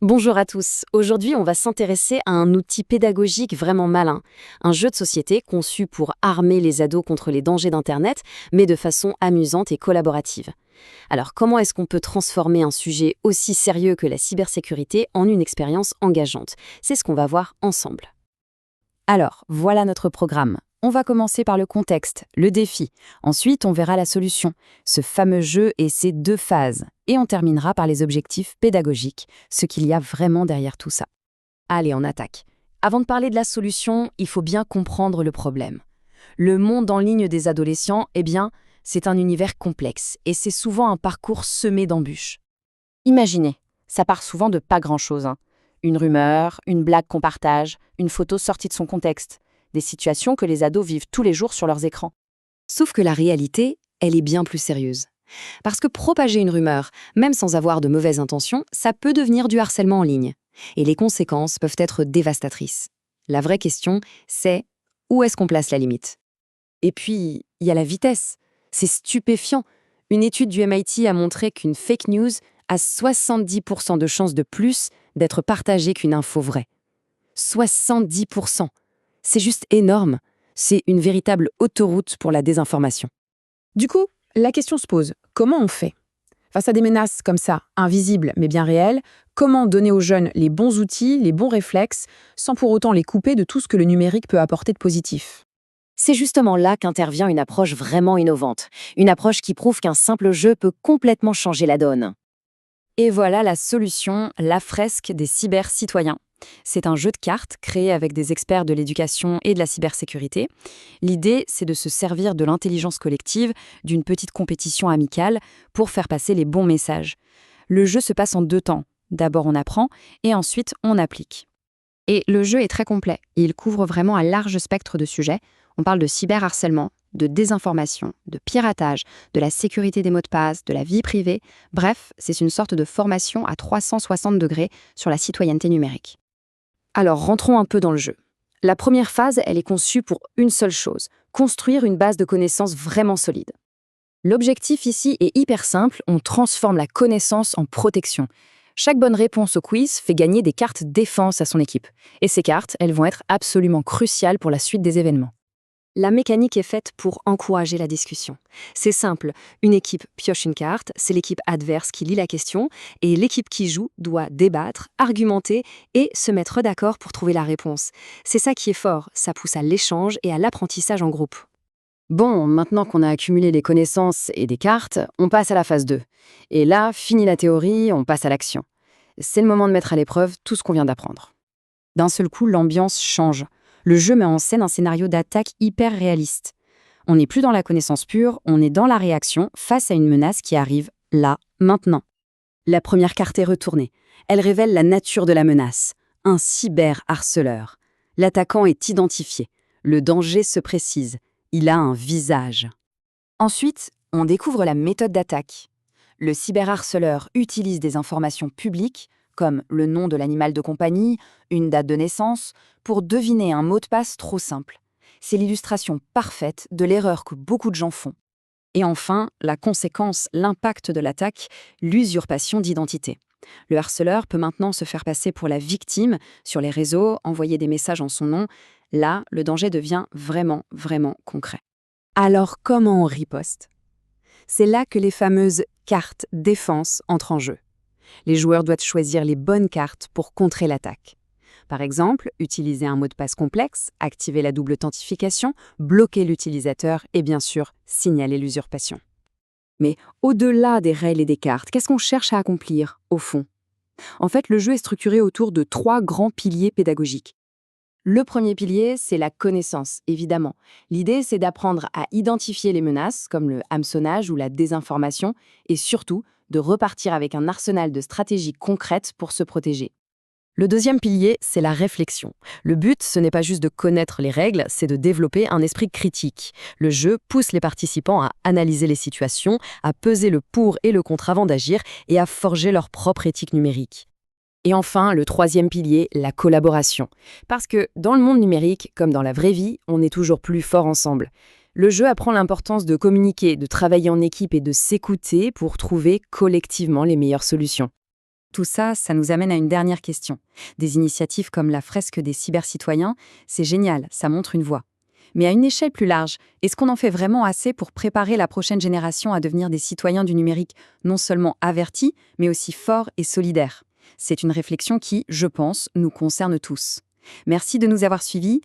Bonjour à tous. Aujourd'hui, on va s'intéresser à un outil pédagogique vraiment malin, un jeu de société conçu pour armer les ados contre les dangers d'Internet, mais de façon amusante et collaborative. Alors, comment est-ce qu'on peut transformer un sujet aussi sérieux que la cybersécurité en une expérience engageante? C'est ce qu'on va voir ensemble. Alors, voilà notre programme. On va commencer par le contexte, le défi. Ensuite, on verra la solution, ce fameux jeu et ses deux phases. Et on terminera par les objectifs pédagogiques, ce qu'il y a vraiment derrière tout ça. Allez, on attaque. Avant de parler de la solution, il faut bien comprendre le problème. Le monde en ligne des adolescents, c'est un univers complexe et c'est souvent un parcours semé d'embûches. Imaginez, ça part souvent de pas grand-chose. Une rumeur, une blague qu'on partage, une photo sortie de son contexte. Des situations que les ados vivent tous les jours sur leurs écrans. Sauf que la réalité, elle est bien plus sérieuse. Parce que propager une rumeur, même sans avoir de mauvaises intentions, ça peut devenir du harcèlement en ligne. Et les conséquences peuvent être dévastatrices. La vraie question, c'est où est-ce qu'on place la limite? Et puis, il y a la vitesse. C'est stupéfiant. Une étude du MIT a montré qu'une fake news a 70% de chances de plus d'être partagée qu'une info vraie. 70%. C'est juste énorme. C'est une véritable autoroute pour la désinformation. Du coup, la question se pose, comment on fait? Face à des menaces comme ça, invisibles mais bien réelles, comment donner aux jeunes les bons outils, les bons réflexes, sans pour autant les couper de tout ce que le numérique peut apporter de positif? C'est justement là qu'intervient une approche vraiment innovante. Une approche qui prouve qu'un simple jeu peut complètement changer la donne. Et voilà la solution, la fresque des cybercitoyens. C'est un jeu de cartes créé avec des experts de l'éducation et de la cybersécurité. L'idée, c'est de se servir de l'intelligence collective, d'une petite compétition amicale, pour faire passer les bons messages. Le jeu se passe en 2 temps. D'abord on apprend et ensuite on applique. Et le jeu est très complet. Il couvre vraiment un large spectre de sujets. On parle de cyberharcèlement, de désinformation, de piratage, de la sécurité des mots de passe, de la vie privée. Bref, c'est une sorte de formation à 360 degrés sur la citoyenneté numérique. Alors rentrons un peu dans le jeu. La première phase, elle est conçue pour une seule chose, construire une base de connaissances vraiment solide. L'objectif ici est hyper simple, on transforme la connaissance en protection. Chaque bonne réponse au quiz fait gagner des cartes défense à son équipe. Et ces cartes, elles vont être absolument cruciales pour la suite des événements. La mécanique est faite pour encourager la discussion. C'est simple, une équipe pioche une carte, c'est l'équipe adverse qui lit la question, et l'équipe qui joue doit débattre, argumenter et se mettre d'accord pour trouver la réponse. C'est ça qui est fort, ça pousse à l'échange et à l'apprentissage en groupe. Bon, maintenant qu'on a accumulé les connaissances et des cartes, on passe à la phase 2. Et là, fini la théorie, on passe à l'action. C'est le moment de mettre à l'épreuve tout ce qu'on vient d'apprendre. D'un seul coup, l'ambiance change. Le jeu met en scène un scénario d'attaque hyper réaliste. On n'est plus dans la connaissance pure, on est dans la réaction face à une menace qui arrive là, maintenant. La première carte est retournée. Elle révèle la nature de la menace. Un cyberharceleur. L'attaquant est identifié. Le danger se précise. Il a un visage. Ensuite, on découvre la méthode d'attaque. Le cyberharceleur utilise des informations publiques, comme le nom de l'animal de compagnie, une date de naissance, pour deviner un mot de passe trop simple. C'est l'illustration parfaite de l'erreur que beaucoup de gens font. Et enfin, la conséquence, l'impact de l'attaque, l'usurpation d'identité. Le harceleur peut maintenant se faire passer pour la victime sur les réseaux, envoyer des messages en son nom. Là, le danger devient vraiment, vraiment concret. Alors comment on riposte? C'est là que les fameuses cartes défense entrent en jeu. Les joueurs doivent choisir les bonnes cartes pour contrer l'attaque. Par exemple, utiliser un mot de passe complexe, activer la double authentification, bloquer l'utilisateur et bien sûr, signaler l'usurpation. Mais au-delà des règles et des cartes, qu'est-ce qu'on cherche à accomplir, au fond? En fait, le jeu est structuré autour de 3 grands piliers pédagogiques. Le premier pilier, c'est la connaissance, évidemment. L'idée, c'est d'apprendre à identifier les menaces, comme le hameçonnage ou la désinformation, et surtout, de repartir avec un arsenal de stratégies concrètes pour se protéger. Le deuxième pilier, c'est la réflexion. Le but, ce n'est pas juste de connaître les règles, c'est de développer un esprit critique. Le jeu pousse les participants à analyser les situations, à peser le pour et le contre avant d'agir et à forger leur propre éthique numérique. Et enfin, le troisième pilier, la collaboration. Parce que dans le monde numérique, comme dans la vraie vie, on est toujours plus fort ensemble. Le jeu apprend l'importance de communiquer, de travailler en équipe et de s'écouter pour trouver collectivement les meilleures solutions. Tout ça, ça nous amène à une dernière question. Des initiatives comme la fresque des cybercitoyens, c'est génial, ça montre une voie. Mais à une échelle plus large, est-ce qu'on en fait vraiment assez pour préparer la prochaine génération à devenir des citoyens du numérique non seulement avertis, mais aussi forts et solidaires? C'est une réflexion qui, je pense, nous concerne tous. Merci de nous avoir suivis.